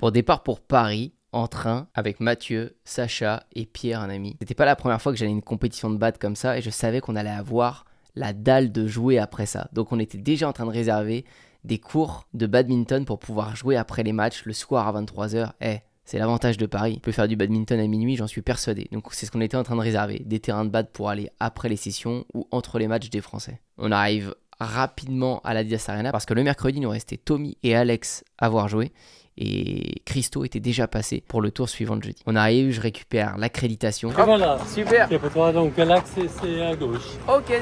Pour départ pour Paris, en train, avec Mathieu, Sacha et Pierre, un ami. C'était pas la première fois que j'allais à une compétition de badminton comme ça et je savais qu'on allait avoir la dalle de jouer après ça. Donc on était déjà en train de réserver des cours de badminton pour pouvoir jouer après les matchs le soir à 23h. C'est l'avantage de Paris. On peut faire du badminton à minuit, j'en suis persuadé. Donc c'est ce qu'on était en train de réserver, des terrains de bad pour aller après les sessions ou entre les matchs des Français. On arrive rapidement à l'Adidas Arena parce que le mercredi, il nous restait Tommy et Alex à avoir joué. Et Christo était déjà passé pour le tour suivant de jeudi. On arrive, je récupère l'accréditation. Et voilà, super. Et pour toi, donc l'axe c'est à gauche. Ok,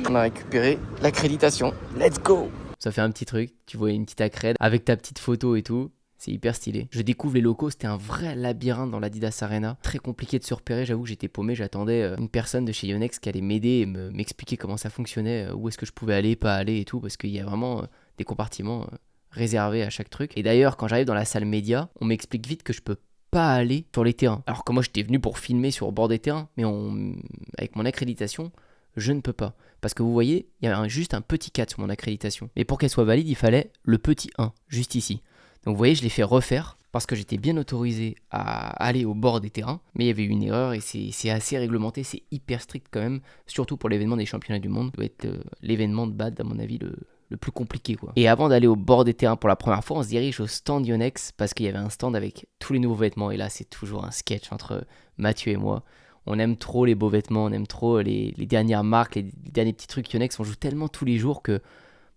on a récupéré l'accréditation. Let's go. Ça fait un petit truc, tu vois une petite accrède avec ta petite photo et tout. C'est hyper stylé. Je découvre les locaux, c'était un vrai labyrinthe dans l'Adidas Arena. Très compliqué de se repérer, j'avoue que j'étais paumé. J'attendais une personne de chez Yonex qui allait m'aider et m'expliquer comment ça fonctionnait, où est-ce que je pouvais aller, pas aller et tout. Parce qu'il y a vraiment des compartiments réservés à chaque truc. Et d'ailleurs, quand j'arrive dans la salle média, on m'explique vite que je peux pas aller sur les terrains. Alors que moi, j'étais venu pour filmer sur le bord des terrains, mais avec mon accréditation, je ne peux pas. Parce que vous voyez, il y a juste un petit 4 sur mon accréditation. Mais pour qu'elle soit valide, il fallait le petit 1, juste ici. Donc vous voyez, je l'ai fait refaire parce que j'étais bien autorisé à aller au bord des terrains. Mais il y avait eu une erreur et c'est assez réglementé, c'est hyper strict quand même. Surtout pour l'événement des championnats du monde. Ça doit être l'événement de bad, à mon avis, le plus compliqué, quoi. Et avant d'aller au bord des terrains pour la première fois, on se dirige au stand Yonex parce qu'il y avait un stand avec tous les nouveaux vêtements. Et là, c'est toujours un sketch entre Mathieu et moi. On aime trop les beaux vêtements, on aime trop les dernières marques, les derniers petits trucs Yonex. On joue tellement tous les jours que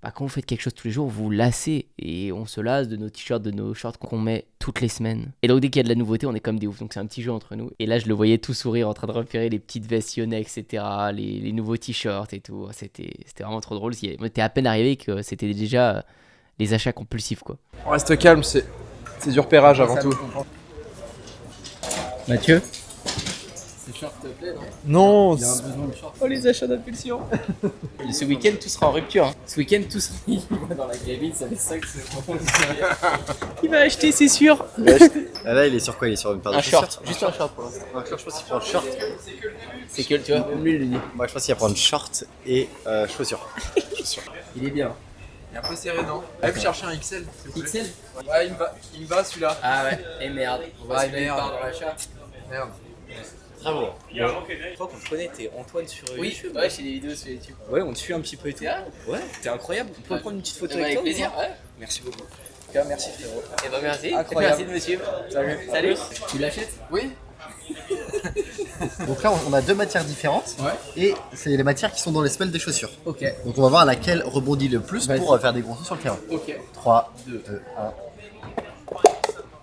quand vous faites quelque chose tous les jours, vous vous lassez. Et on se lasse de nos t-shirts, de nos shorts qu'on met toutes les semaines. Et donc dès qu'il y a de la nouveauté, on est comme des oufs. Donc c'est un petit jeu entre nous. Et là, je le voyais tout sourire en train de repérer les petites vestes Yonex, etc. Les nouveaux t-shirts et tout. C'était vraiment trop drôle. Moi, t'es à peine arrivé que c'était déjà les achats compulsifs, quoi. On reste calme, c'est du repérage avant tout. Mathieu ? Ces shorts te plaît, non? Non, il y a un besoin de shorts. Oh, les achats d'impulsion. Ce week-end, tout sera en rupture. Hein. Ce week-end, tout sera... Il va dans la cabine, ça fait ça que c'est... Il va acheter, c'est sûr. Ah là, il est sur quoi? Il est sur une paire de un chaussures. short, juste un short pour l'instant. Je pense qu'il prend le short. C'est que, tu vois, même lui, il le dit. Moi, je pense qu'il va prendre short et chaussures. Il est bien. Il est un peu serré, non? Allez chercher un XL. XL? Ouais, il me va celui-là. Ah ouais, et merde. On va se merde. mettre dans l'achat. Merde. Très beau. Je crois qu'on te connaît, t'es Antoine sur YouTube. Ouais, j'ai des vidéos sur YouTube. Ouais, on te suit un petit peu et tout. Ouais, t'es incroyable. On peut prendre une petite photo avec toi? plaisir, ouais. Merci beaucoup. En tout cas, merci frérot. Et bah merci. Incroyable. Merci de me suivre. Salut. Tu l'achètes? Oui. Donc là, on a deux matières différentes. Ouais. Et c'est les matières qui sont dans les semelles des chaussures. Ok. Donc on va voir laquelle rebondit le plus pour faire des gros sauts sur le terrain. Ok. 3, 2, 1.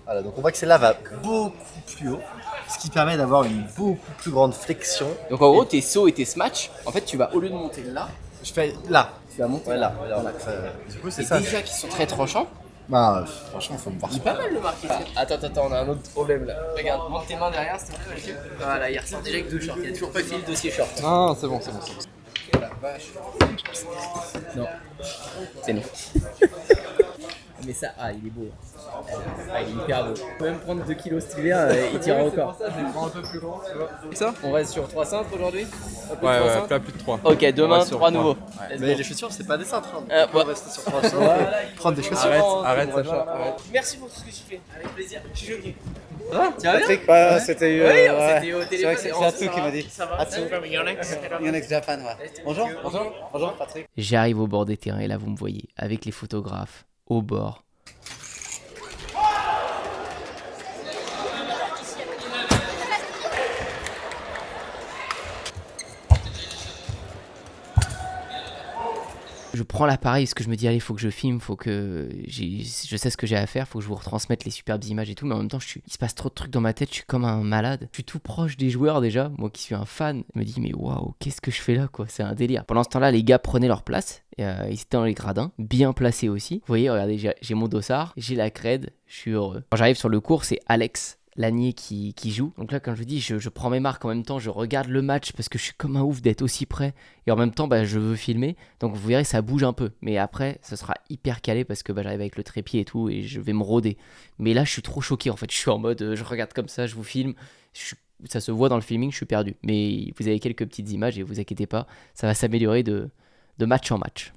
Voilà, donc on voit que celle-là va beaucoup plus haut. Ce qui permet d'avoir une beaucoup plus grande flexion. Donc en gros, tes sauts et tes smatchs, en fait, tu vas au lieu de monter là, Je fais là. tu vas monter Ouais, là. là. Du coup, c'est Et ça. déjà qu'ils sont très tranchants. Franchement, faut me voir C'est pas mal le marketing. Attends, on a un autre problème là. Regarde, monte tes mains derrière, s'il te plaît, Mathieu. Voilà, il ressort déjà avec deux shorts. Il a toujours pas fini le dossier short. Non, c'est bon. Oh la vache. Non. C'est non. Mais ça, il est beau. Il est hyper beau. On peut même prendre 2 kilos cet hiver, il tira encore. Ça, je vais prendre un peu plus grand, tu vois. Ça? On reste sur 3 cintres aujourd'hui? Ouais, pas plus de 3. Ok, demain, sur 3 trois. nouveaux. Mais les chaussures, c'est pas des cintres. Hein. Ouais. On va rester sur 3 chaussures. Prendre des chaussures. Arrête, Sacha, arrête. Merci pour tout ce que tu fais. Avec plaisir. Je suis choqué. Ça va Tu vas bien? Patrick, ouais, c'était eu. Oui, on s'était au C'est téléphone. vrai que c'est Atsu qui m'a dit. Ça va? Atsu. Yonex Japan, ouais. Bonjour Patrick. J'arrive au bord des terrains et là vous me voyez avec les photographes au bord. Je prends l'appareil parce que je me dis allez, faut que je filme, je sais ce que j'ai à faire, faut que je vous retransmette les superbes images et tout, mais en même temps il se passe trop de trucs dans ma tête, je suis comme un malade. Je suis tout proche des joueurs déjà, moi qui suis un fan, je me dis mais waouh, qu'est-ce que je fais là quoi, c'est un délire. Pendant ce temps-là, les gars prenaient leur place, ils étaient dans les gradins, bien placés aussi. Vous voyez, regardez, j'ai mon dossard, j'ai la crède, je suis heureux. Quand j'arrive sur le court, c'est Alex Lanier qui joue. Donc là, comme je vous dis, je prends mes marques en même temps, je regarde le match parce que je suis comme un ouf d'être aussi près. Et en même temps, je veux filmer. Donc vous verrez, ça bouge un peu. Mais après, ce sera hyper calé parce que j'arrive avec le trépied et tout et je vais me rôder. Mais là, je suis trop choqué en fait. Je suis en mode, je regarde comme ça, je vous filme. Ça se voit dans le filming, je suis perdu. Mais vous avez quelques petites images et vous inquiétez pas, ça va s'améliorer de match en match.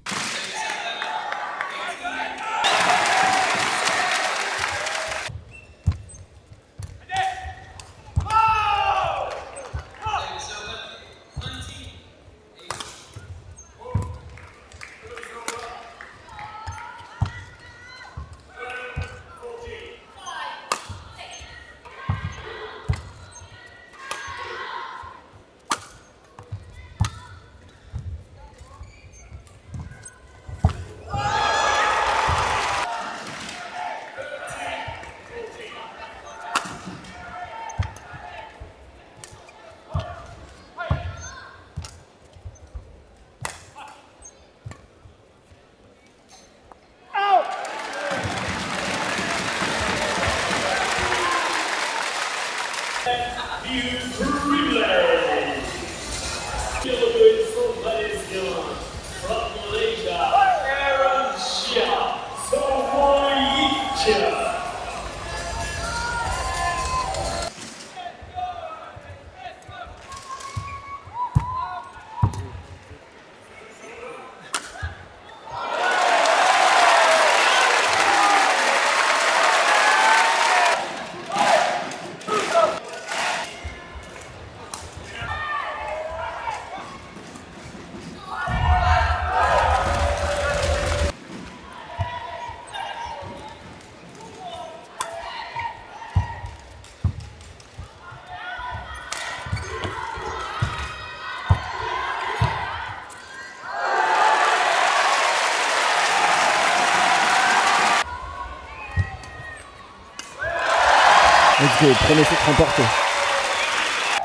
Let's go, premier set remporté.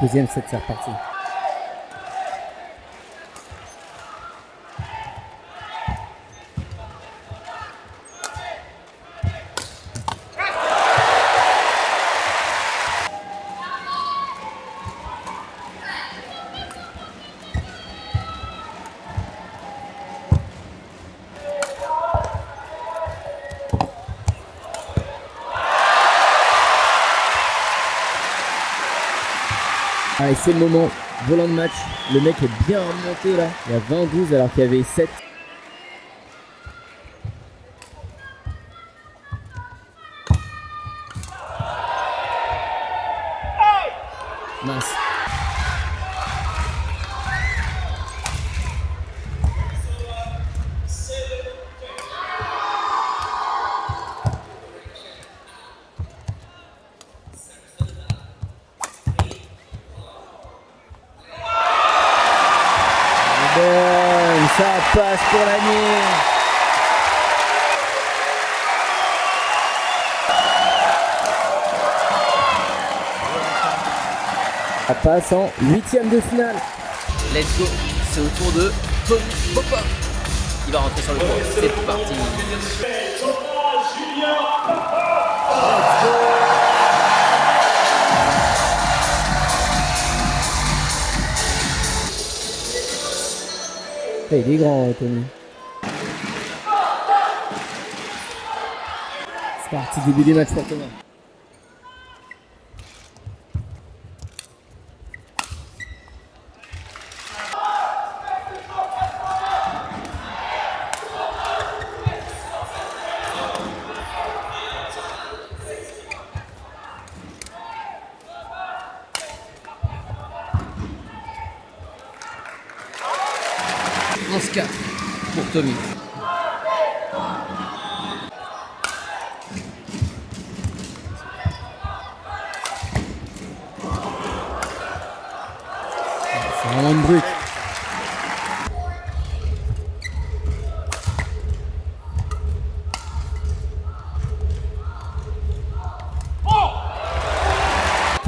Deuxième set, c'est reparti. Allez, c'est le moment, volant de match. Le mec est bien remonté là. Il y a 20-12 alors qu'il y avait 7. Mince. Bon, ça passe pour l'année. Ça passe en 8e de finale. Let's go, c'est au tour de Tommy Popov. Il va rentrer sur le court, c'est parti. Il est grand, Tony. C'est parti, début des matchs pour Thomas. Oscar pour Tommy. C'est vraiment une brute.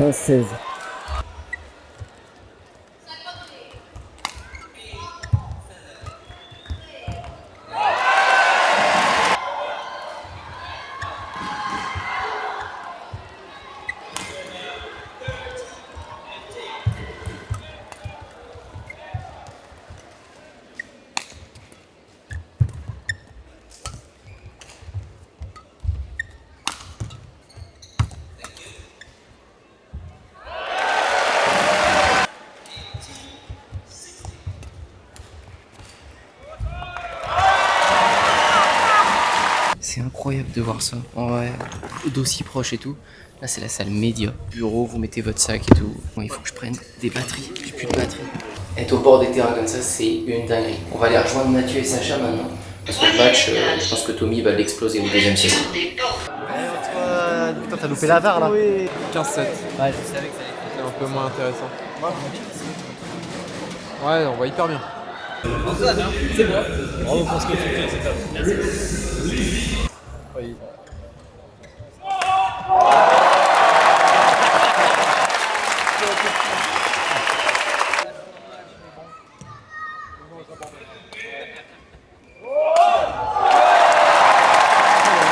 Oh 16. C'est incroyable de voir ça, en vrai, d'aussi proche et tout. Là, c'est la salle média. Bureau, vous mettez votre sac et tout. Bon, il faut que je prenne des batteries. J'ai plus de batteries. Être au bord des terrains comme ça, c'est une dinguerie. On va aller rejoindre Mathieu et Sacha maintenant. Parce que le match, je pense que Tommy va l'exploser au deuxième set. Putain, t'as loupé la VAR là. Oui. 15-7. Ouais, je savais que ça allait C'est un peu moins intéressant. Ouais, on voit hyper bien. C'est bon. Bravo pour ce que tu fais, c'est top. Oui.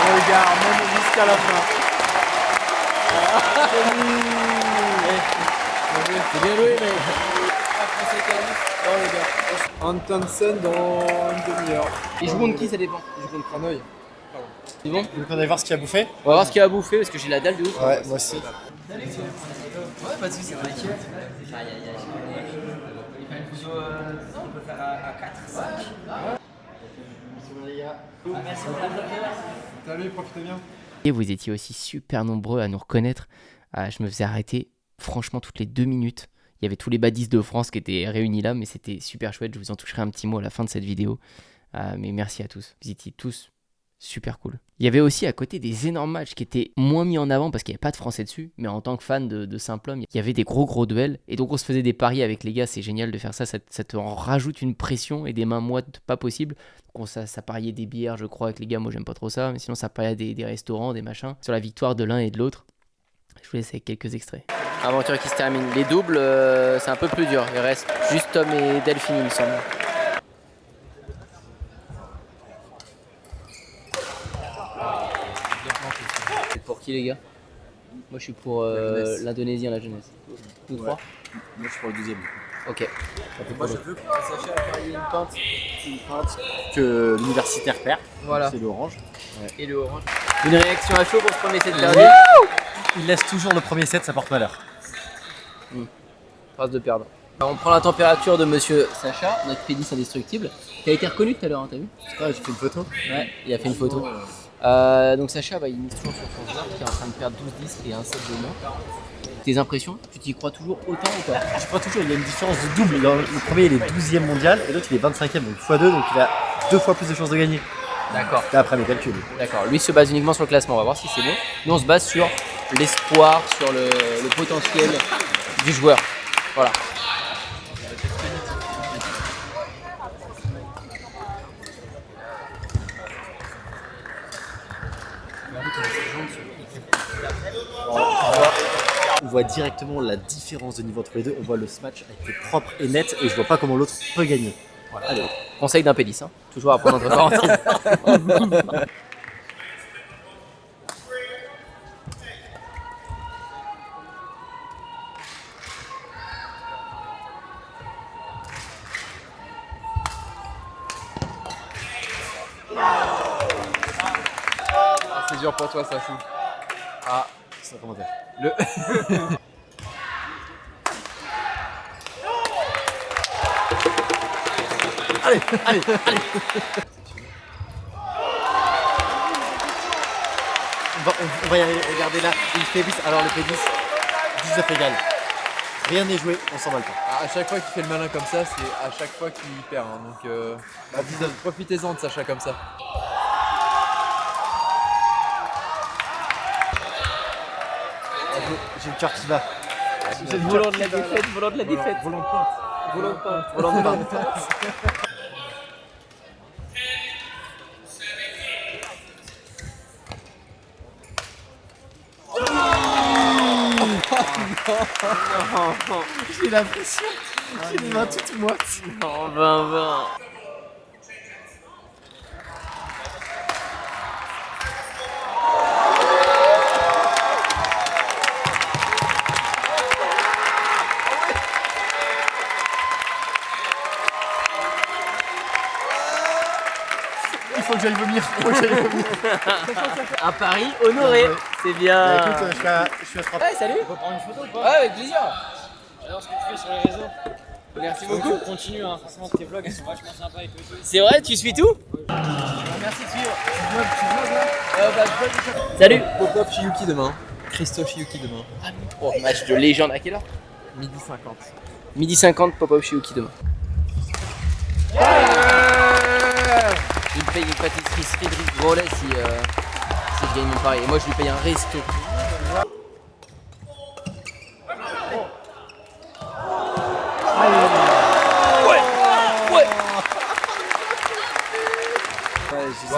Regarde, même jusqu'à la fin. C'est bien joué, mec. Antonsen dans une demi-heure. Il joue contre qui, ça dépend. Il joue contre Hanoï. C'est bon? Donc on va voir ce qu'il a bouffé. On va voir ce qu'il a bouffé parce que j'ai la dalle de ouf. Ouais, moi aussi. Ouais, pas de soucis, Mathieu. Il fait une photo. On peut faire à 4, 5. Salut, profitez bien. Et vous étiez aussi super nombreux à nous reconnaître. Je me faisais arrêter franchement toutes les 2 minutes. Il y avait tous les badistes de France qui étaient réunis là, mais c'était super chouette. Je vous en toucherai un petit mot à la fin de cette vidéo. Mais merci à tous. Vous étiez tous super cool. Il y avait aussi à côté des énormes matchs qui étaient moins mis en avant parce qu'il n'y avait pas de français dessus. Mais en tant que fan de Simplhomme, il y avait des gros duels. Et donc on se faisait des paris avec les gars. C'est génial de faire ça. Ça te en rajoute une pression et des mains moites pas possible. Donc ça pariait des bières, je crois, avec les gars. Moi, j'aime pas trop ça. Mais sinon, ça pariait des restaurants, des machins. Sur la victoire de l'un et de l'autre. Je vous laisse avec quelques extraits. Aventure qui se termine. Les doubles, c'est un peu plus dur. Il reste juste Tom et Delphine, il me semble. C'est pour qui les gars? Moi je suis pour l'Indonésien, la jeunesse. Vous trois? Moi je suis pour le deuxième. Ok. Moi je veux que Sacha ait une pinte que l'universitaire perd. Voilà. C'est l'orange. Et le orange. Une réaction à chaud pour ce premier set perdu. Il laisse toujours le premier set, ça porte malheur. Phrase de perdre. Alors, on prend la température de monsieur Sacha, notre pédis indestructible, qui a été reconnu tout à l'heure, hein, t'as vu? Ah, j'ai fait une photo. Ouais, il a fait une photo. Donc Sacha, il mise toujours sur son joueur qui est en train de perdre 12-10 et un set de moins. Tes impressions? Tu t'y crois toujours autant ou pas? Je crois toujours, il y a une différence de double. Le premier il est 12e mondial et l'autre il est 25e, donc x2, donc il a 2 fois plus de chances de gagner. D'accord. Là, après mes calculs. D'accord. Lui se base uniquement sur le classement, on va voir si c'est bon. Nous on se base sur l'espoir, sur le potentiel du joueur. Voilà. On voit directement la différence de niveau entre les deux. On voit le match a été propre et net et je vois pas comment l'autre peut gagner. Voilà. Allez. Conseil d'un pédis, hein. Toujours à prendre entre parenthèses. C'est dur pour toi, ça chou. Ah, c'est un commentaire. Allez. On va y aller, regardez là, il fait 10, alors le P10, 19 égal. Rien n'est joué, on s'en va le pas. À chaque fois qu'il fait le malin comme ça, c'est à chaque fois qu'il perd. Hein. Donc profitez-en de Sacha comme ça. J'ai le cœur qui va. Volant de la défaite, volant de la défaite. Volant de pointe. Volant de pain. Volant de pain. J'ai l'impression, j'ai les mains toutes moites. Non, 20-20. Il faut que j'aille vomir. Un pari honoré, c'est bien. Écoute, je suis à 30. Ouais, salut. On peut prendre une photo ou pas? Ouais, avec plaisir. Alors, ce que tu fais sur les réseaux. Merci beaucoup. Continue, hein. Forcément, tes vlogs elles sont vachement sympas et tout. C'est vrai, tu suis tout? Merci de suivre. Salut. Pop-up Shiyuki demain. Christophe Shiyuki demain. Oh, match de légende à quelle heure? 12h50. 12h50, pop-up chez Uki demain. Il me paye une pâtisserie Frédéric Grolet si je gagne mon pari. Et moi je lui paye un resto.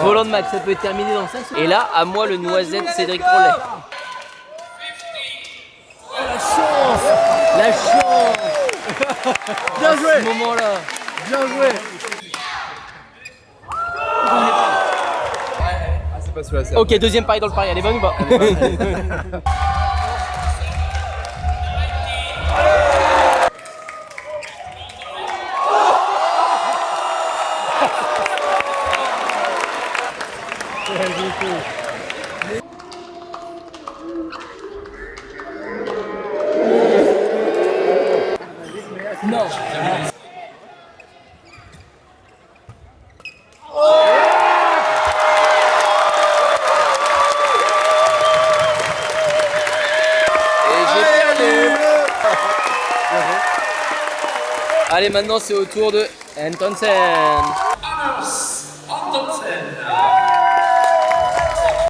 Volant de match, ça peut être terminé dans 5 secondes. Et là, à moi le noisette Cédric Grolet. La chance. Bien joué. À ce moment-là. Bien joué. Ah, c'est pas sous la serre. Ok, deuxième pari dans le pari, elle est bonne ou pas? Non. Allez, maintenant c'est au tour de Antonsen.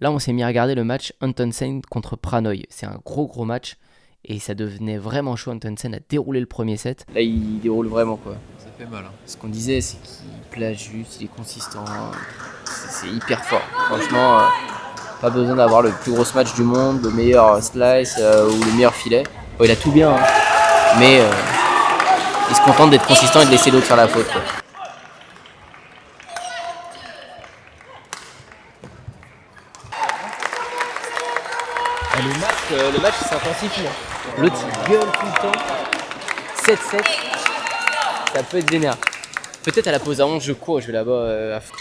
Là, on s'est mis à regarder le match Antonsen contre Pranoy. C'est un gros match et ça devenait vraiment chaud. Antonsen a déroulé le premier set. Là, il déroule vraiment quoi. Ça fait mal. Hein. Ce qu'on disait, c'est qu'il place juste, il est consistant. C'est hyper fort. Franchement, Pas besoin d'avoir le plus gros match du monde, le meilleur slice ou le meilleur filet. Bon, il a tout bien, hein. Mais il se contente d'être consistant et de laisser l'autre faire la faute, quoi. Le match s'intensifie. L'autre il gueule tout le temps. 7-7, ça peut être vénère. Peut-être à la pause à 11, je cours, je vais là-bas à fond.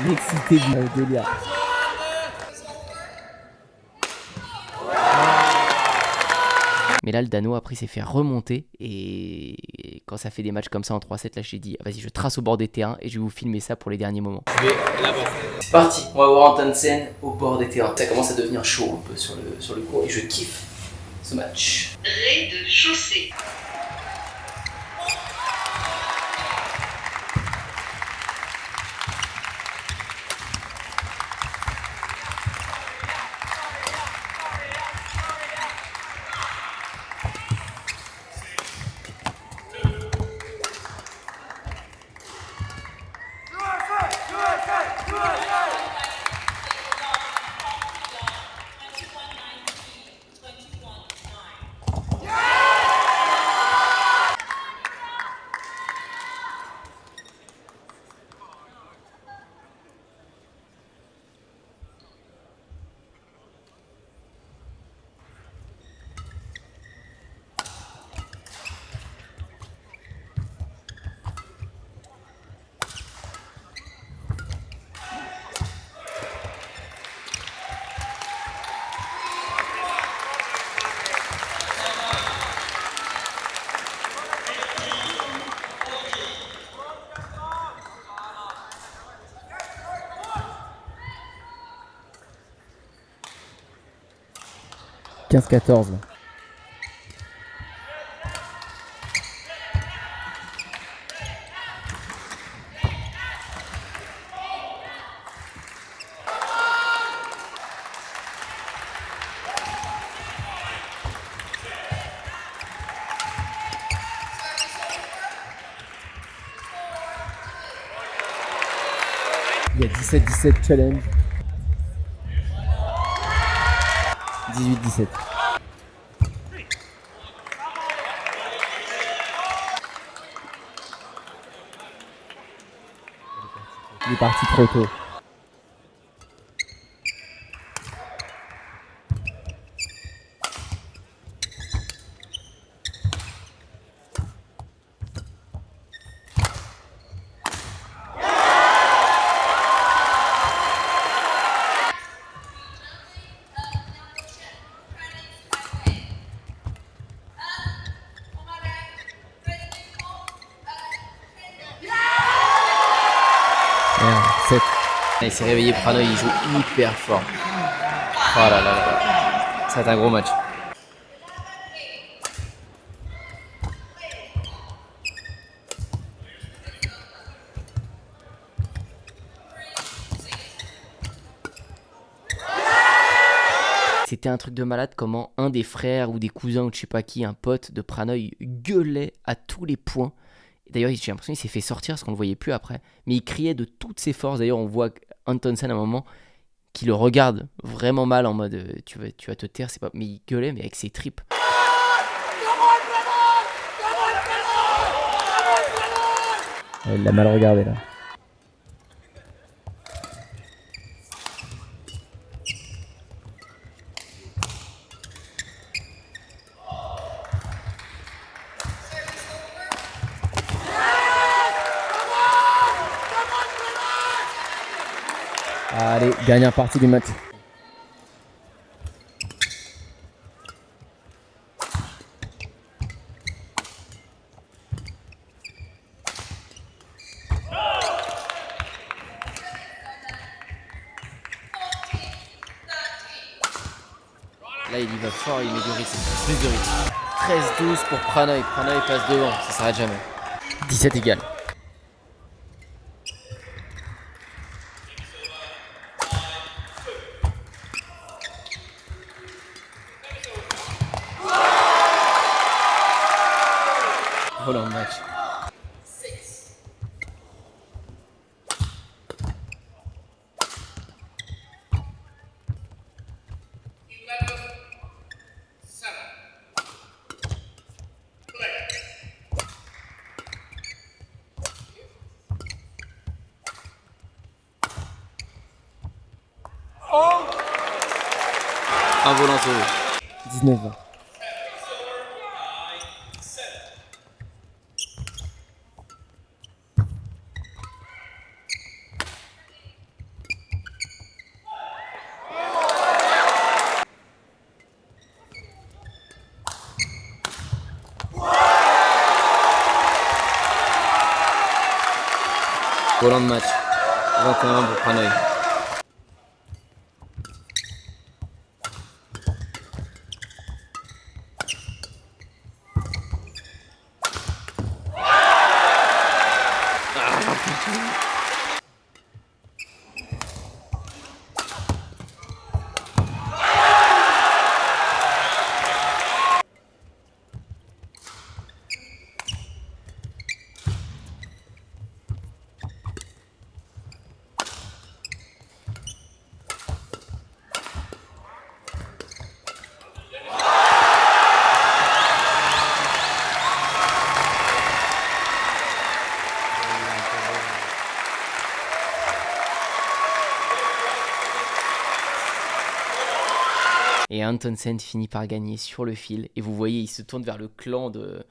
L'excité du délire. Mais là, le Dano après s'est fait remonter et quand ça fait des matchs comme ça en 3-7, là, j'ai dit vas-y, je trace au bord des terrains et je vais vous filmer ça pour les derniers moments. Je vais là-bas. C'est parti, on va voir Antonsen au bord des terrains. Ça commence à devenir chaud un peu sur le court et je kiffe ce match. Rez-de-chaussée. « 15-14 » Il y a 17-17 challenge. 18-17. Il est parti trop tôt. Merde, 7. Il s'est réveillé, Pranoy, il joue hyper fort. Oh là là là là. Ça va être un gros match. C'était un truc de malade comment un des frères ou des cousins ou je sais pas qui, un pote de Pranoy, gueulait à tous les points. D'ailleurs, j'ai l'impression qu'il s'est fait sortir parce qu'on le voyait plus après. Mais il criait de toutes ses forces. D'ailleurs, on voit Antonsen à un moment qui le regarde vraiment mal en mode tu vas te taire, c'est pas. Mais il gueulait mais avec ses tripes. Il l'a mal regardé là. Allez, dernière partie du match. Là, il y va fort, il met du rythme, plus de rythme. 13-12 pour Pranoy. Pranoy passe devant, ça s'arrête jamais. 17 égal. Volant de match. Un volant solo. 19-20. Volant de match. 21 pour Pranoy. Et Antonsen finit par gagner sur le fil. Et vous voyez, il se tourne vers le clan de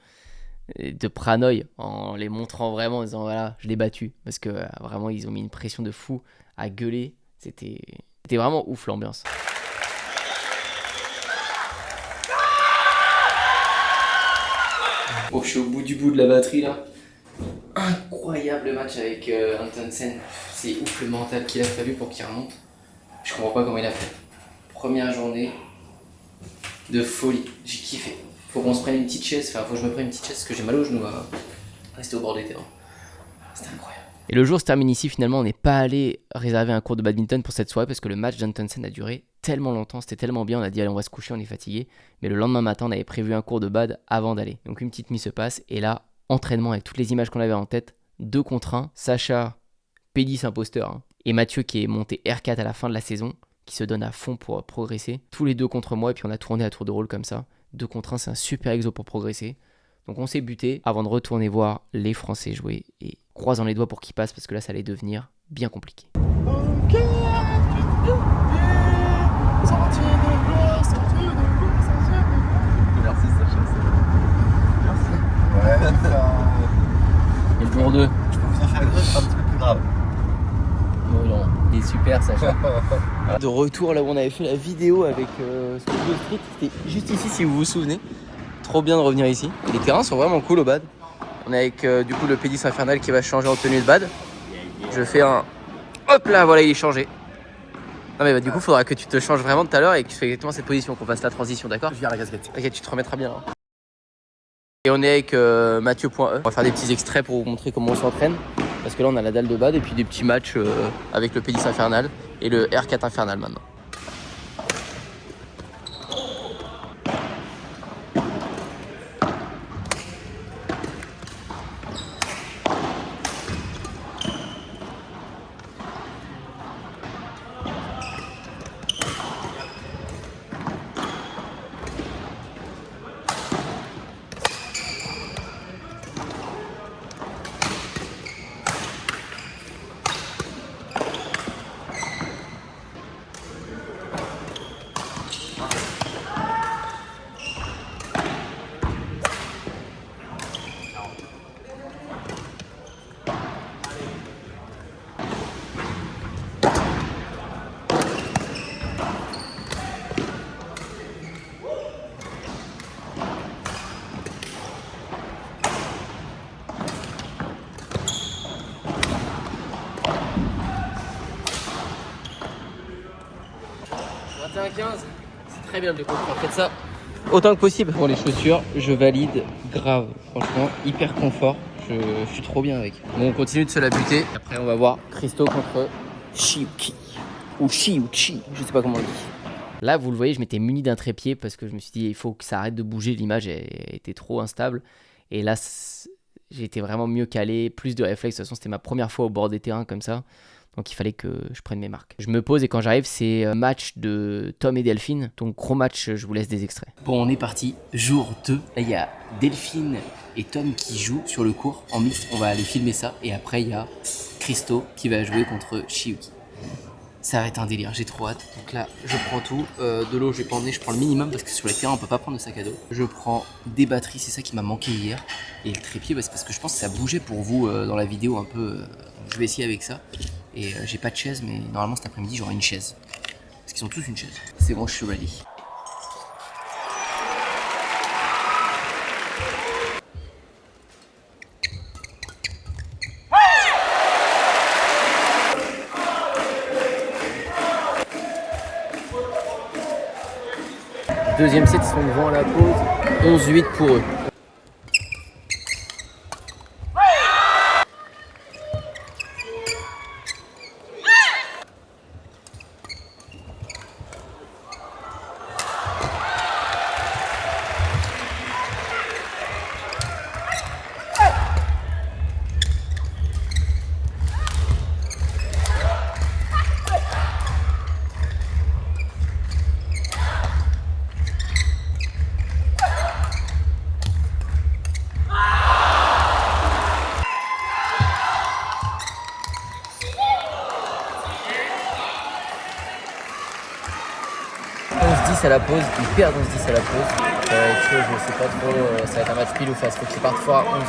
Pranoy en les montrant vraiment, en disant voilà, je l'ai battu. Parce que vraiment, ils ont mis une pression de fou à gueuler. C'était vraiment ouf l'ambiance. Bon, je suis au bout du bout de la batterie là. Incroyable match avec Antonsen. C'est ouf le mental qu'il a fallu pour qu'il remonte. Je comprends pas comment il a fait. Première journée de folie, j'ai kiffé. Faut qu'on se prenne une petite chaise, enfin faut que je me prenne une petite chaise parce que j'ai mal aux genoux à rester au bord des terrains. C'était incroyable. Et le jour se termine ici, finalement on n'est pas allé réserver un cours de badminton pour cette soirée parce que le match d'Antonsen a duré tellement longtemps, c'était tellement bien, on a dit allez on va se coucher, on est fatigué. Mais le lendemain matin on avait prévu un cours de bad avant d'aller. Donc une petite nuit se passe et là, entraînement avec toutes les images qu'on avait en tête, 2 contre 1, Sacha, Pédis imposteur, hein, et Mathieu qui est monté R4 à la fin de la saison, qui se donne à fond pour progresser. Tous les 2 contre moi et puis on a tourné à tour de rôle comme ça. 2 contre 1, c'est un super exo pour progresser. Donc on s'est buté avant de retourner voir les Français jouer et croisant les doigts pour qu'ils passent parce que là ça allait devenir bien compliqué. Merci Sacha. Ouais, Et le jour 2, je peux vous en faire un petit peu plus grave. oh non, il est super Sacha. De retour là où on avait fait la vidéo avec Studio Street, c'était juste ici si vous vous souvenez. Trop bien de revenir ici. Les terrains sont vraiment cool au bad. On est avec du coup le Pédis infernal qui va changer en tenue de bad. Je fais un... Hop là, voilà, il est changé. Non mais bah, du coup, il faudra que tu te changes vraiment tout à l'heure et que tu fais exactement cette position, qu'on fasse la transition, d'accord? Je garde la casquette. Ok, tu te remettras bien là. Et on est avec Mathieu.e. On va faire des petits extraits pour vous montrer comment on s'entraîne. Parce que là, on a la dalle de bad et puis des petits matchs avec le Pédis infernal et le R4 infernal maintenant. C'est très bien de le comprendre. Faites ça autant que possible. Pour les chaussures, je valide grave. Franchement, hyper confort. Je suis trop bien avec. Bon, on continue de se la buter. Après, on va voir Christo contre Shiuki. Ou Shiuchi, je sais pas comment on dit. Là, vous le voyez, je m'étais muni d'un trépied parce que je me suis dit, il faut que ça arrête de bouger. L'image était trop instable. Et là, j'ai été vraiment mieux calé, plus de réflexes. De toute façon, c'était ma première fois au bord des terrains comme ça. Donc il fallait que je prenne mes marques. Je me pose et quand j'arrive, c'est match de Tom et Delphine. Donc gros match, je vous laisse des extraits. Bon, on est parti. Jour 2. Là, il y a Delphine et Tom qui jouent sur le court en mixte. On va aller filmer ça. Et après, il y a Christo qui va jouer contre Shiuki. Ça va être un délire, j'ai trop hâte. Donc là, je prends tout. De l'eau, je vais pas emmener, je prends le minimum parce que sur les terrains, on peut pas prendre de sac à dos. Je prends des batteries, c'est ça qui m'a manqué hier. Et le trépied, c'est parce que je pense que ça bougeait pour vous dans la vidéo un peu. Donc je vais essayer avec ça. Et j'ai pas de chaise, mais normalement cet après-midi, j'aurai une chaise. Parce qu'ils ont tous une chaise. C'est bon, je suis ready. Deuxième set, ils sont devant à la pause. 11-8 pour eux. À la pause, ils perdent 11-10 à la pause. Ça va être chaud, je sais pas trop, ça va être un match pile ou face, faut qu'ils partent fort à 11.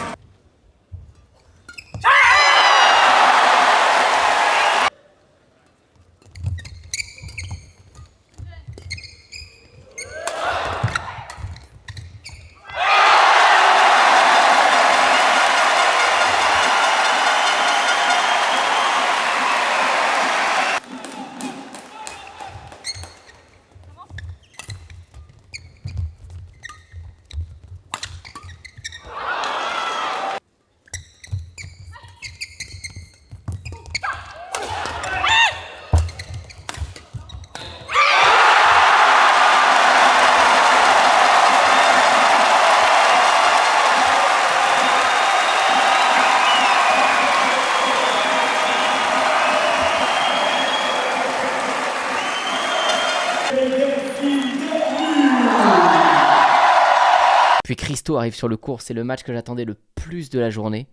Puis Christo arrive sur le court, c'est le match que j'attendais le plus de la journée.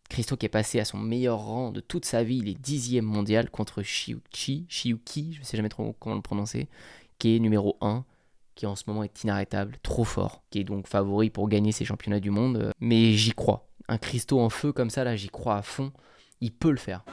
Christo qui est passé à son meilleur rang de toute sa vie, il est 10e mondial contre Shiuki, je ne sais jamais trop comment le prononcer, qui est numéro 1, qui en ce moment est inarrêtable, trop fort, qui est donc favori pour gagner ces championnats du monde. Mais j'y crois. Un Christo en feu comme ça, là, j'y crois à fond. Il peut le faire.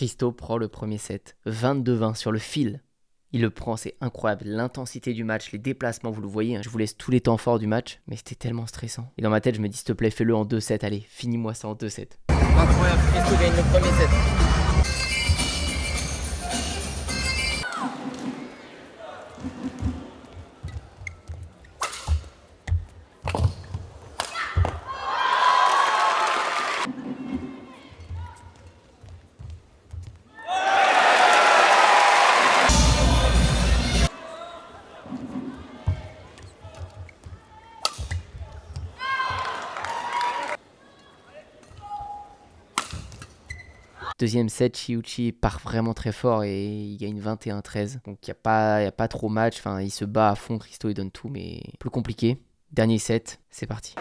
Christo prend le premier set, 22-20 sur le fil. Il le prend, c'est incroyable. L'intensité du match, les déplacements, vous le voyez. Je vous laisse tous les temps forts du match, mais c'était tellement stressant. Et dans ma tête, je me dis, s'il te plaît, fais-le en 2-7. Allez, finis-moi ça en 2-7. Incroyable, Christo gagne le premier set. Deuxième set, Chi part vraiment très fort et il gagne 21-13. Donc il n'y a pas trop match. Enfin, il se bat à fond, Christo, il donne tout, mais plus compliqué. Dernier set, c'est parti.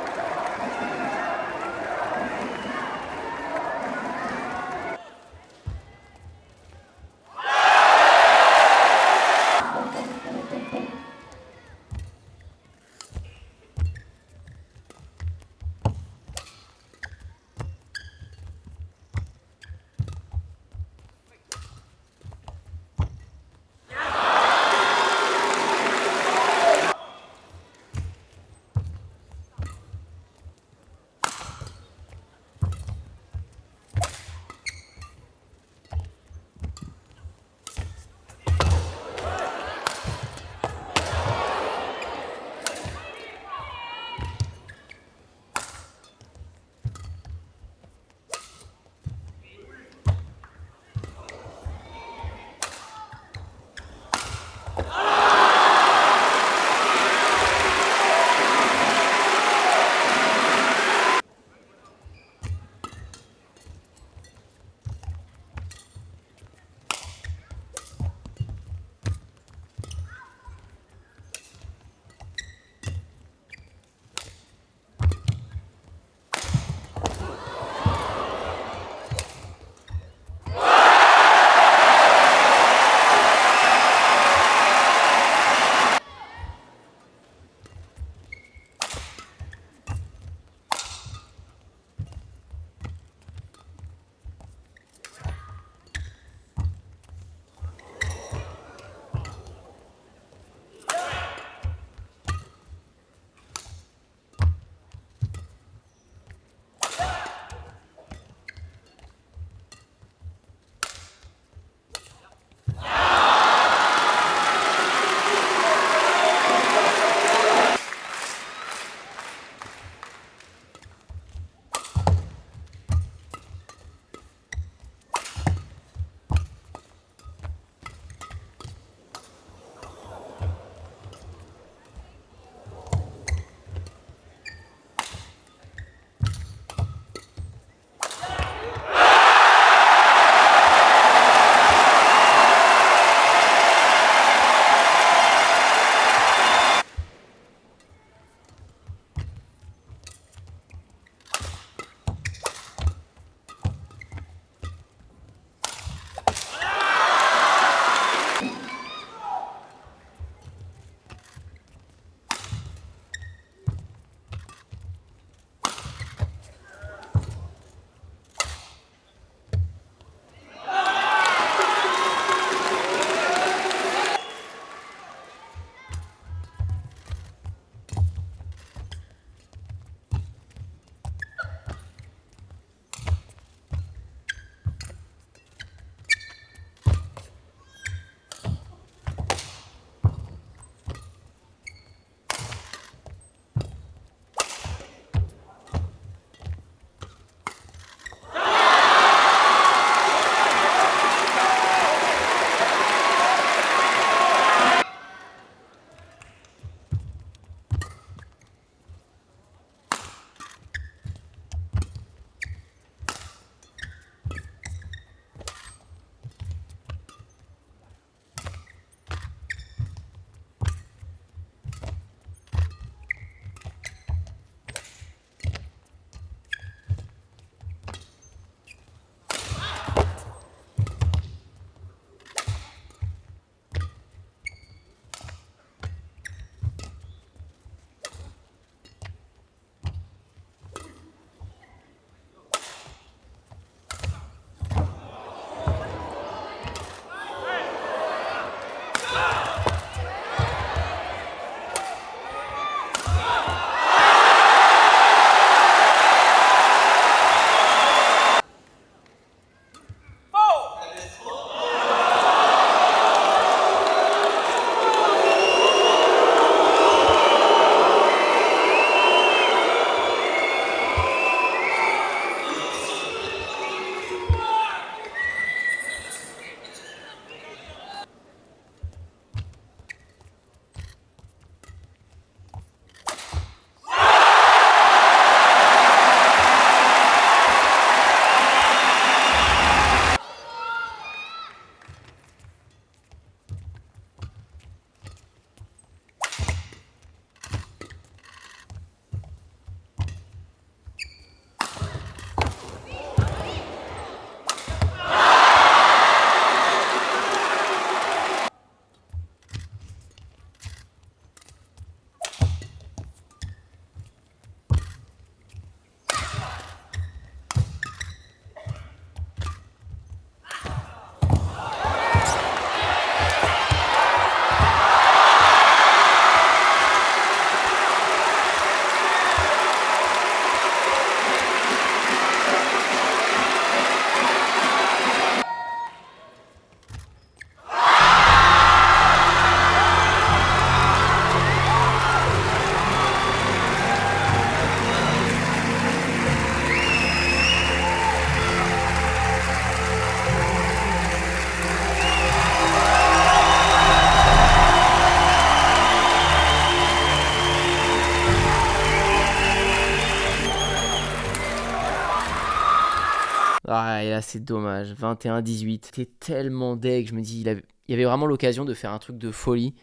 là, c'est dommage. 21-18. C'était tellement deg. Je me dis, il y avait vraiment l'occasion de faire un truc de folie,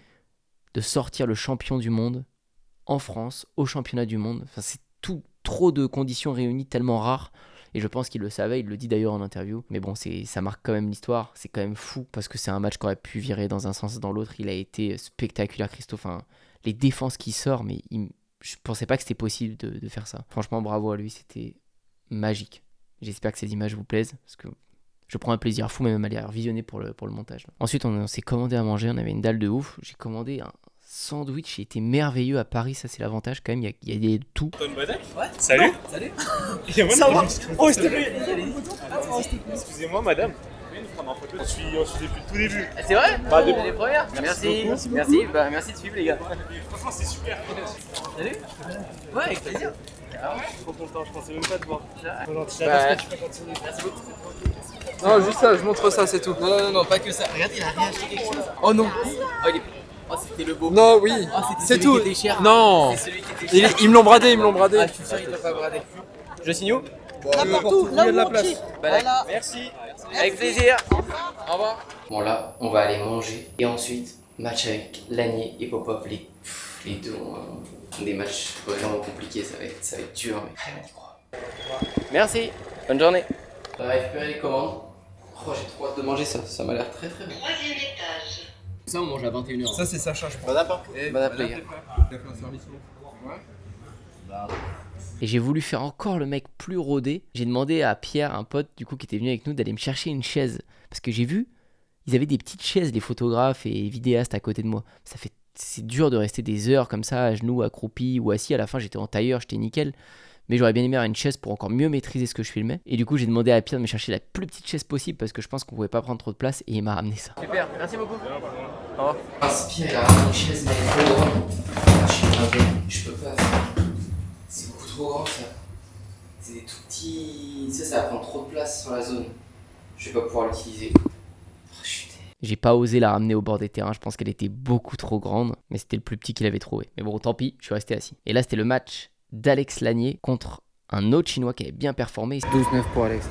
de sortir le champion du monde en France, au championnat du monde. Enfin, c'est trop de conditions réunies, tellement rares. Et je pense qu'il le savait, il le dit d'ailleurs en interview. Mais bon, ça marque quand même l'histoire. C'est quand même fou parce que c'est un match qui aurait pu virer dans un sens ou dans l'autre. Il a été spectaculaire, Christophe. Enfin, les défenses qui sortent, mais je pensais pas que c'était possible de faire ça. Franchement, bravo à lui, c'était magique. J'espère que ces images vous plaisent parce que je prends un plaisir fou même à les visionner pour le montage. Ensuite, on s'est commandé à manger. On avait une dalle de ouf. J'ai commandé un sandwich, il était merveilleux à Paris, ça c'est l'avantage quand même, il y a tout. Ouais. Salut. Salut. Ça va. Oh, s'il te plaît. Excusez-moi, madame. On suit depuis le tout début. C'est vrai? Bah, depuis les premières. Merci de suivre les gars. Franchement, c'est super. Salut. Ouais, avec plaisir. Je suis trop content, je pensais même pas te voir. J'adore ce que tu peux continuer. Merci beaucoup. Non, juste ça, je montre ça, c'est tout. Non, pas que ça. Regarde, il a réacheté quelque chose. Oh non. Oh, c'était le beau. Non, oui, Oh, c'était c'est celui tout. qui était cher. Non, C'est celui qui était cher. ils me l'ont bradé, Ah, je suis sûr qu'il t'a pas bradé. Je signe où? Là partout, là où il y a de la place. Voilà. Merci. Avec plaisir. Au revoir. Bon là, on va aller manger. Et ensuite, match avec Lanier et Popov. Les deux ont des matchs vraiment compliqués. Ça va être dur, mais on y croit. Merci. Bonne journée. On va récupérer les commandes. Oh, j'ai trop hâte de manger ça. Ça m'a l'air très très bon. 3e étage. Ça, on mange à 21h. Ça, c'est Sacha, je pense. Bon appétit. Bon appétit, les gars. Il a fait un service long. Et j'ai voulu faire encore le mec plus rodé. J'ai demandé à Pierre, un pote du coup qui était venu avec nous, d'aller me chercher une chaise. Parce que j'ai vu, ils avaient des petites chaises, les photographes et les vidéastes à côté de moi. C'est dur de rester des heures comme ça, à genoux, accroupi ou assis. À la fin, j'étais en tailleur, j'étais nickel. Mais j'aurais bien aimé avoir une chaise pour encore mieux maîtriser ce que je filmais. Et du coup, j'ai demandé à Pierre de me chercher la plus petite chaise possible parce que je pense qu'on pouvait pas prendre trop de place et il m'a ramené ça. Super, merci beaucoup. Au revoir. Inspire, il a ramené une chaise, mais elle est trop grande. Je peux pas. C'est beaucoup trop grand ça. C'est des tout petits. Ça va prendre trop de place sur la zone. Je vais pas pouvoir l'utiliser. J'ai pas osé la ramener au bord des terrains, je pense qu'elle était beaucoup trop grande, mais c'était le plus petit qu'il avait trouvé. Mais bon, tant pis, je suis resté assis. Et là, c'était le match d'Alex Lanier contre un autre Chinois qui avait bien performé. 12-9 pour Alex.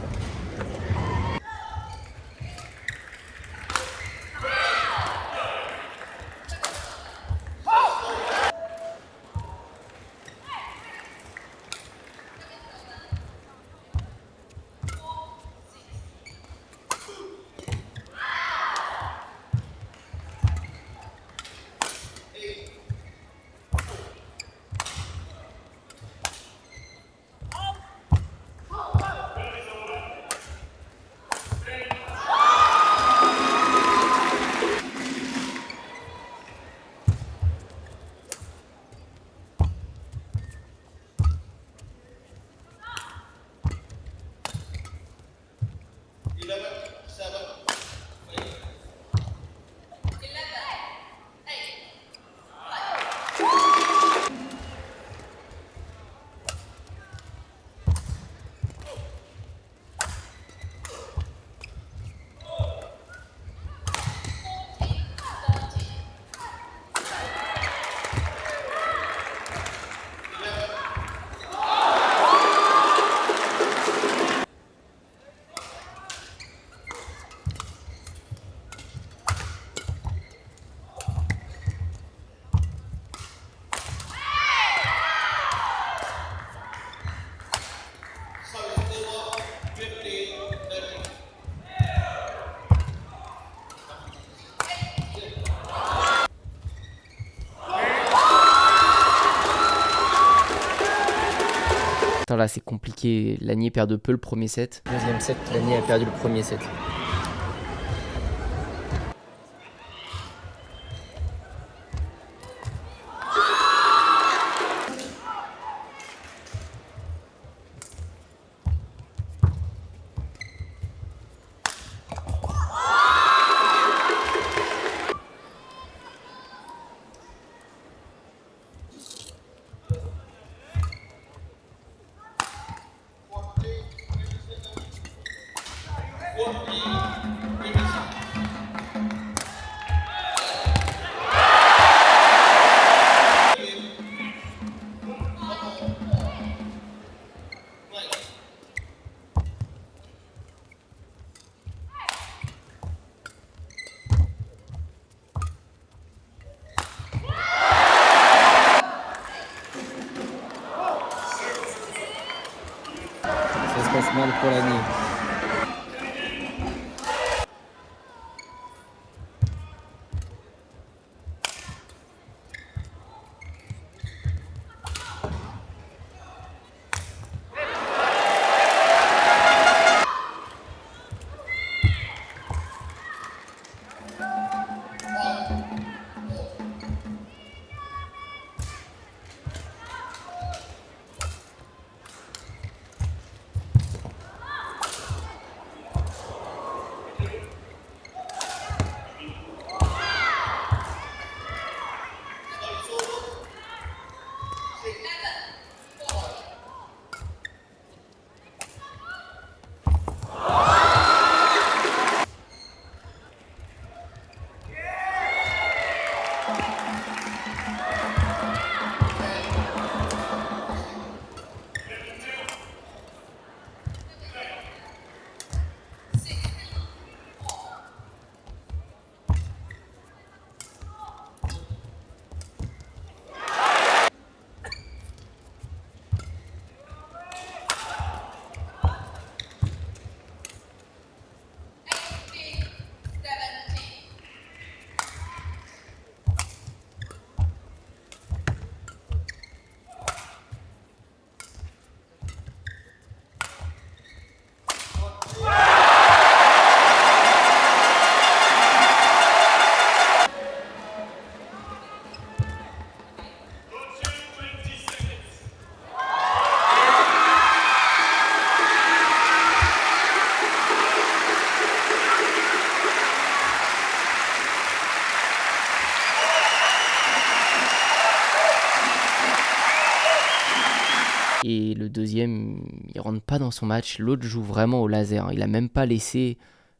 Attends, là c'est compliqué, Lanier perd de peu le premier set. Deuxième set, Lanier a perdu le premier set. pour l'année. Et le deuxième, il rentre pas dans son match. L'autre joue vraiment au laser. Il a même pas laissé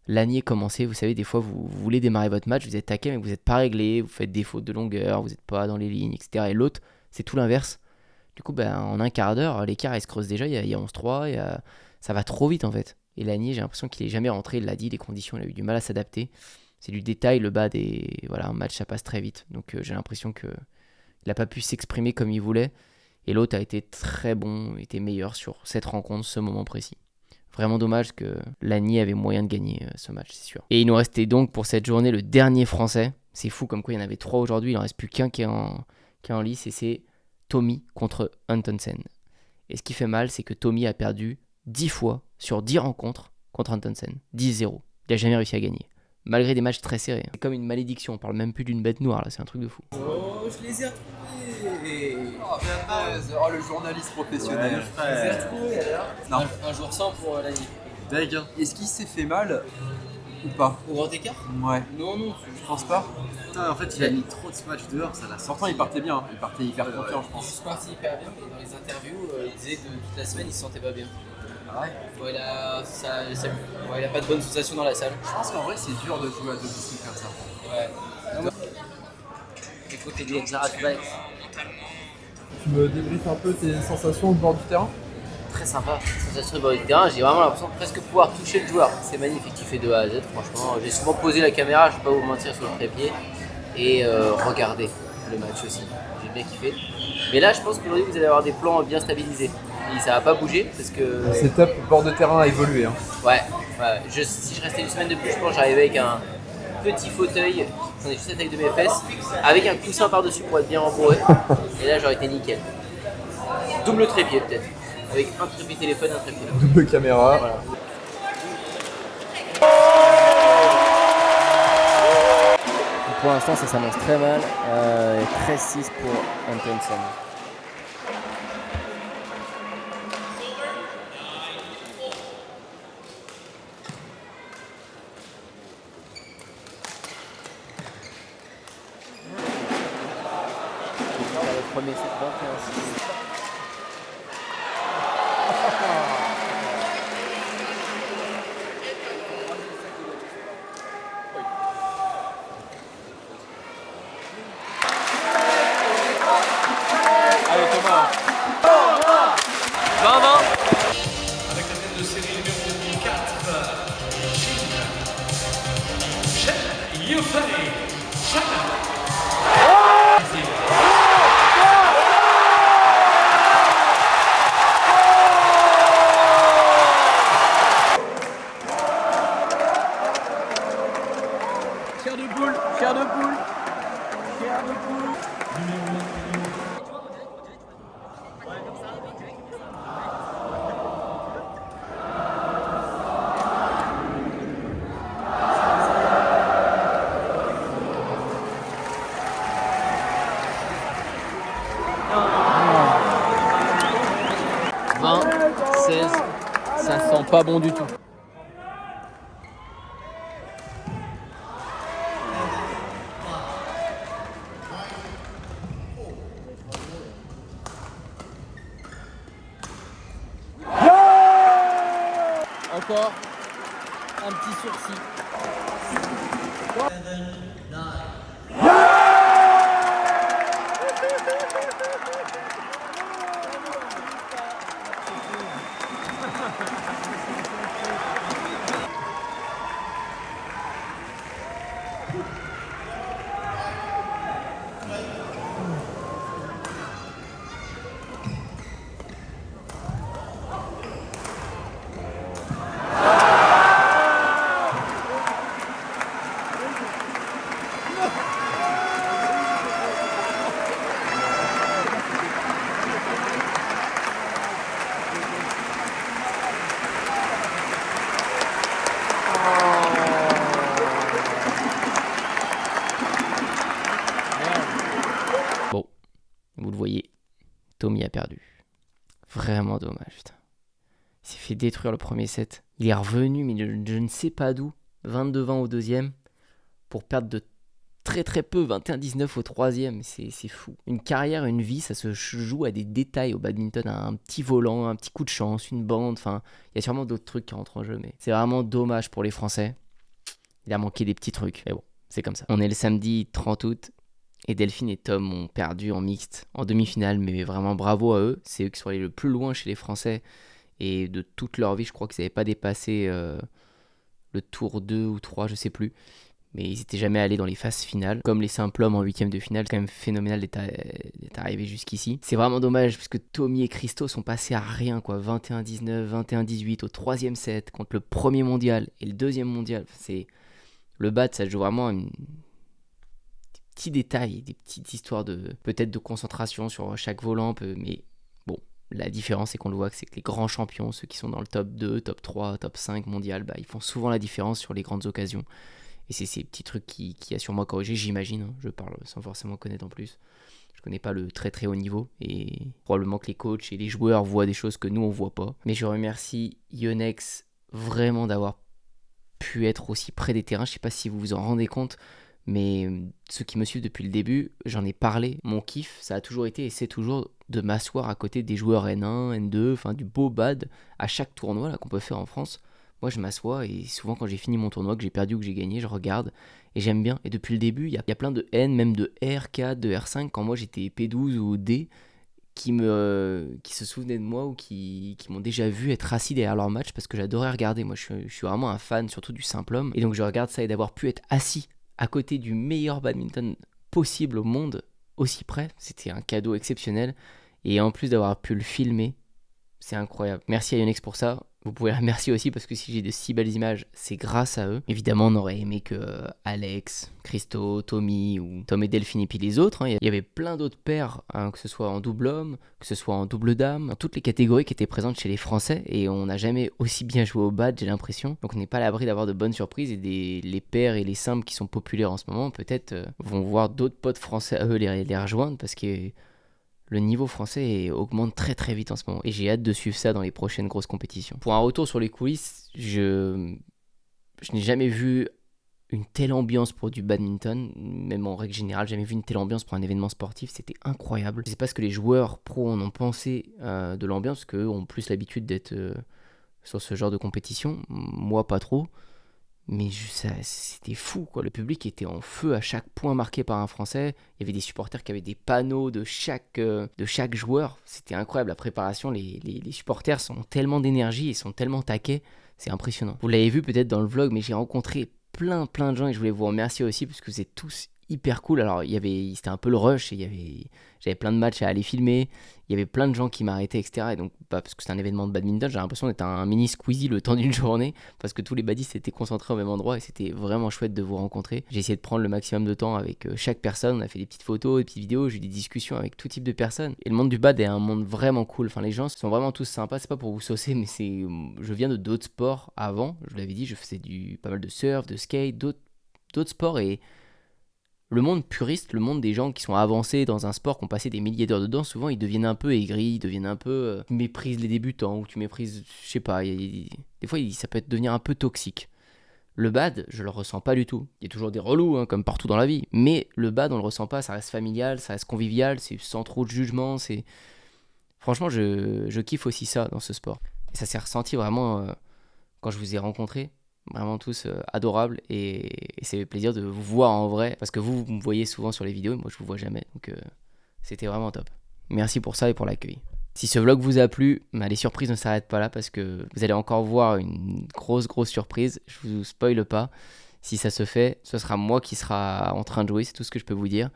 Lanier commencer. Vous savez, des fois, vous voulez démarrer votre match, vous êtes taquet, mais vous n'êtes pas réglé, vous faites des fautes de longueur, vous n'êtes pas dans les lignes, etc. Et l'autre, c'est tout l'inverse. Du coup, en un quart d'heure, l'écart, il se creuse déjà. Il y a 11-3, ça va trop vite, en fait. Et Lanier, j'ai l'impression qu'il est jamais rentré. Il l'a dit, les conditions, il a eu du mal à s'adapter. C'est du détail, le bas des... Voilà, un match, ça passe très vite. Donc, j'ai l'impression qu'il n'a pas pu s'exprimer comme il voulait. Et l'autre a été très bon, était meilleur sur cette rencontre, ce moment précis. Vraiment dommage que Lanier avait moyen de gagner ce match, c'est sûr. Et il nous restait donc pour cette journée le dernier français. C'est fou comme quoi il y en avait 3 aujourd'hui, il n'en reste plus qu'un qui est en lice et c'est Tommy contre Antonsen. Et ce qui fait mal, c'est que Tommy a perdu 10 fois sur 10 rencontres contre Antonsen. 10-0. Il n'a jamais réussi à gagner. Malgré des matchs très serrés. C'est comme une malédiction, on parle même plus d'une bête noire là, c'est un truc de fou. Oh, je les ai retrouvés. Oh, le journaliste professionnel. Je les ai retrouvés alors. Non. Un jour sans pour l'année. Deg. Est-ce qu'il s'est fait mal ou pas? Au grand écart? Ouais. Non, Je pense pas. Putain, en fait, il a mis trop de matchs dehors, ça l'a sorti. Pourtant, il partait bien. Il partait hyper confiant, je il pense. est parti hyper bien, mais dans les interviews, il disait que toute la semaine, il se sentait pas bien. Ah ouais. Ouais, il a pas de bonne sensation dans la salle. Je pense qu'en vrai, c'est dur de jouer à domicile comme ça. Ouais. Écoute, il dit Xarath. Tu me débriefes un peu tes sensations au bord du terrain? Très sympa, sensation de bord du terrain. J'ai vraiment l'impression de presque pouvoir toucher le joueur. C'est magnifique, il fait de A à Z, franchement. J'ai souvent posé la caméra, je vais pas vous mentir, sur le trépied et regarder le match aussi. J'ai bien kiffé. Mais là, je pense qu'aujourd'hui, vous allez avoir des plans bien stabilisés. Et ça va pas bouger parce que. C'est top, le bord de terrain a évolué. Hein. Ouais. Si je restais une semaine de plus, je pense que j'arrivais avec un petit fauteuil, j'en ai juste la taille de mes fesses, avec un coussin par-dessus pour être bien rembourré. Et là, j'aurais été nickel. Double trépied peut-être. Avec un trépied téléphone et un trépied. Double caméra. Voilà. Pour l'instant, ça s'annonce très mal. 13-6 pour Antonsen. Le premier set 21-6. Allez Thomas. 20-20. Avec la tête de série numéro 4, Chen Yufei. Chair de poule, chair de poule, chair de poule. Ça sent pas bon du tout. Encore un petit sursis. Bon, vous le voyez, Tommy a perdu. Vraiment dommage, putain. Il s'est fait détruire le premier set. Il est revenu, mais je ne sais pas d'où. 22-20 au deuxième, pour perdre de très très peu, 21-19 au troisième. C'est fou. Une carrière, une vie, ça se joue à des détails au badminton. Un petit volant, un petit coup de chance, une bande. Enfin, il y a sûrement d'autres trucs qui rentrent en jeu, mais c'est vraiment dommage pour les Français. Il a manqué des petits trucs. Mais bon, c'est comme ça. On est le samedi 30 août. Et Delphine et Tom ont perdu en mixte, en demi-finale, mais vraiment bravo à eux. C'est eux qui sont allés le plus loin chez les Français. Et de toute leur vie, je crois qu'ils n'avaient pas dépassé le tour 2 ou 3, je sais plus. Mais ils n'étaient jamais allés dans les phases finales. Comme les simples hommes en huitième de finale, c'est quand même phénoménal d'être arrivé jusqu'ici. C'est vraiment dommage, parce que Tommy et Christo sont passés à rien, quoi. 21-19, 21-18 au troisième set, contre le premier mondial et le deuxième mondial. Le bat, ça joue vraiment des petits détails, des petites histoires peut-être de concentration sur chaque volant, mais bon, la différence c'est qu'on le voit que c'est que les grands champions, ceux qui sont dans le top 2, top 3, top 5 mondial, ils font souvent la différence sur les grandes occasions. Et c'est ces petits trucs qui a sûrement corrigé, j'imagine, hein. Je parle sans forcément connaître en plus. Je connais pas le très très haut niveau et probablement que les coachs et les joueurs voient des choses que nous on voit pas. Mais je remercie Yonex vraiment d'avoir pu être aussi près des terrains. Je sais pas si vous vous en rendez compte, mais ceux qui me suivent depuis le début, j'en ai parlé. Mon kiff, ça a toujours été et c'est toujours de m'asseoir à côté des joueurs N1, N2, enfin du beau bad à chaque tournoi là, qu'on peut faire en France. Moi je m'assois et souvent quand j'ai fini mon tournoi, que j'ai perdu ou que j'ai gagné, je regarde et j'aime bien. Et depuis le début, il y a plein de N, même de R4, de R5, quand moi j'étais P12 ou D, qui se souvenaient de moi ou qui m'ont déjà vu être assis derrière leur match parce que j'adorais regarder. Moi je suis vraiment un fan, surtout du simple homme. Et donc je regarde ça et d'avoir pu être assis à côté du meilleur badminton possible au monde, aussi près, c'était un cadeau exceptionnel. Et en plus d'avoir pu le filmer, c'est incroyable. Merci à Yonex pour ça. Vous pouvez la remercier aussi parce que si j'ai de si belles images, c'est grâce à eux. Évidemment, on aurait aimé que Alex, Christo, Tommy ou Tom et Delphine et puis les autres. Il y avait plein d'autres paires, que ce soit en double homme, que ce soit en double dame, dans toutes les catégories qui étaient présentes chez les Français. Et on n'a jamais aussi bien joué au bad, j'ai l'impression. Donc on n'est pas à l'abri d'avoir de bonnes surprises et les paires et les simples qui sont populaires en ce moment, peut-être vont voir d'autres potes français à eux les rejoindre parce que le niveau français augmente très très vite en ce moment et j'ai hâte de suivre ça dans les prochaines grosses compétitions. Pour un retour sur les coulisses, je n'ai jamais vu une telle ambiance pour du badminton, même en règle générale, jamais vu une telle ambiance pour un événement sportif, c'était incroyable. Je sais pas ce que les joueurs pros en ont pensé de l'ambiance, parce qu'eux ont plus l'habitude d'être sur ce genre de compétition, moi pas trop. Mais c'était fou, quoi. Le public était en feu à chaque point marqué par un Français. Il y avait des supporters qui avaient des panneaux de chaque joueur. C'était incroyable. La préparation, les supporters sont tellement d'énergie et sont tellement taqués. C'est impressionnant. Vous l'avez vu peut-être dans le vlog, mais j'ai rencontré plein de gens et je voulais vous remercier aussi parce que vous êtes tous hyper cool. Alors c'était un peu le rush et j'avais plein de matchs à aller filmer. Il y avait plein de gens qui m'arrêtaient, etc. Et donc, parce que c'était un événement de badminton, j'ai l'impression d'être un mini Squeezie le temps d'une journée parce que tous les badistes étaient concentrés au même endroit et c'était vraiment chouette de vous rencontrer. J'ai essayé de prendre le maximum de temps avec chaque personne. On a fait des petites photos, des petites vidéos, j'ai eu des discussions avec tout type de personnes. Et le monde du bad est un monde vraiment cool. Enfin, les gens sont vraiment tous sympas. C'est pas pour vous saucer, mais je viens de d'autres sports avant. Je vous l'avais dit, je faisais pas mal de surf, de skate, d'autres sports et le monde puriste, le monde des gens qui sont avancés dans un sport, qui ont passé des milliers d'heures dedans, souvent ils deviennent un peu aigris, ils deviennent un peu... tu méprises les débutants, ou tu méprises... Je sais pas, des fois ça peut devenir un peu toxique. Le bad, je le ressens pas du tout. Il y a toujours des relous, hein, comme partout dans la vie, mais le bad, on le ressent pas, ça reste familial, ça reste convivial, c'est sans trop de jugement, c'est... Franchement, je kiffe aussi ça dans ce sport. Et ça s'est ressenti vraiment quand je vous ai rencontrés. Vraiment tous adorables et c'est plaisir de vous voir en vrai parce que vous me voyez souvent sur les vidéos et moi je vous vois jamais donc c'était vraiment top. Merci pour ça et pour l'accueil. Si ce vlog vous a plu, les surprises ne s'arrêtent pas là parce que vous allez encore voir une grosse surprise, je vous spoile pas. Si ça se fait, ce sera moi qui sera en train de jouer, c'est tout ce que je peux vous dire.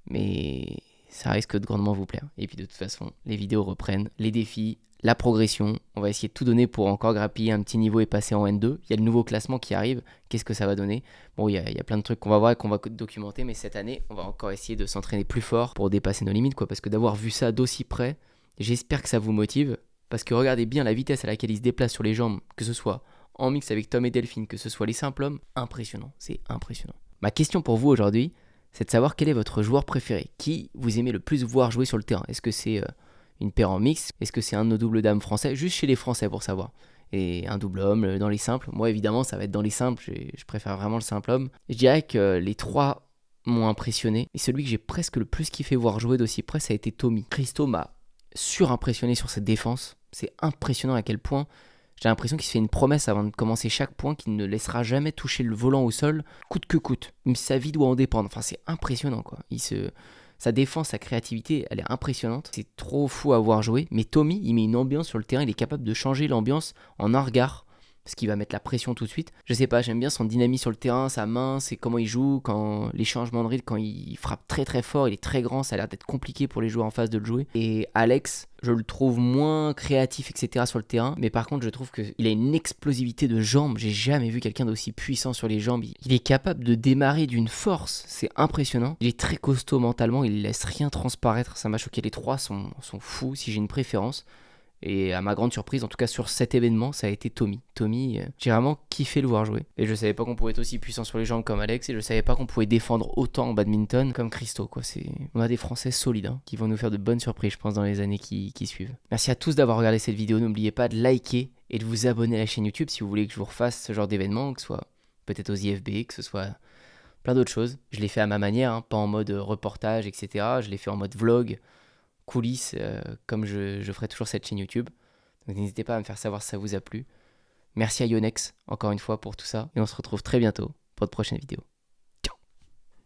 Mais ça risque de grandement vous plaire. Et puis de toute façon, les vidéos reprennent, les défis, la progression, on va essayer de tout donner pour encore grappiller un petit niveau et passer en N2. Il y a le nouveau classement qui arrive, qu'est-ce que ça va donner? Bon, il y a plein de trucs qu'on va voir et qu'on va documenter, mais cette année, on va encore essayer de s'entraîner plus fort pour dépasser nos limites, quoi. Parce que d'avoir vu ça d'aussi près, j'espère que ça vous motive, parce que regardez bien la vitesse à laquelle ils se déplacent sur les jambes, que ce soit en mix avec Tom et Delphine, que ce soit les simples hommes, impressionnant, c'est impressionnant. Ma question pour vous aujourd'hui, c'est de savoir quel est votre joueur préféré, qui vous aimez le plus voir jouer sur le terrain. Est-ce que c'est une paire en mix? Est-ce que c'est un de nos doubles dames français? Juste chez les Français pour savoir. Et un double homme dans les simples. Moi évidemment ça va être dans les simples, je préfère vraiment le simple homme. Je dirais que les trois m'ont impressionné. Et celui que j'ai presque le plus kiffé voir jouer d'aussi près, ça a été Tommy. Christo m'a surimpressionné sur cette défense. C'est impressionnant à quel point j'ai l'impression qu'il se fait une promesse avant de commencer chaque point qu'il ne laissera jamais toucher le volant au sol, coûte que coûte. Même sa vie doit en dépendre. Enfin c'est impressionnant quoi. Sa défense, sa créativité, elle est impressionnante. C'est trop fou à voir jouer. Mais Tommy, il met une ambiance sur le terrain. Il est capable de changer l'ambiance en un regard. Parce qu'il va mettre la pression tout de suite. Je sais pas, j'aime bien son dynamisme sur le terrain, sa main, c'est comment il joue, quand les changements de rythme, quand il frappe très très fort, il est très grand, ça a l'air d'être compliqué pour les joueurs en face de le jouer. Et Alex, je le trouve moins créatif, etc. sur le terrain, mais par contre je trouve qu'il a une explosivité de jambes, j'ai jamais vu quelqu'un d'aussi puissant sur les jambes. Il est capable de démarrer d'une force, c'est impressionnant. Il est très costaud mentalement, il laisse rien transparaître, ça m'a choqué, les trois sont fous si j'ai une préférence. Et à ma grande surprise, en tout cas sur cet événement, ça a été Tommy. Tommy, j'ai vraiment kiffé le voir jouer. Et je savais pas qu'on pouvait être aussi puissant sur les jambes comme Alex, et je savais pas qu'on pouvait défendre autant en badminton comme Christo, quoi. On a des Français solides, hein, qui vont nous faire de bonnes surprises, je pense, dans les années qui suivent. Merci à tous d'avoir regardé cette vidéo. N'oubliez pas de liker et de vous abonner à la chaîne YouTube si vous voulez que je vous refasse ce genre d'événement, que ce soit peut-être aux IFB, que ce soit plein d'autres choses. Je l'ai fait à ma manière, hein, pas en mode reportage, etc. Je l'ai fait en mode vlog, coulisses, comme je ferai toujours cette chaîne YouTube. Donc n'hésitez pas à me faire savoir si ça vous a plu. Merci à Yonex encore une fois pour tout ça et on se retrouve très bientôt pour de prochaines vidéos.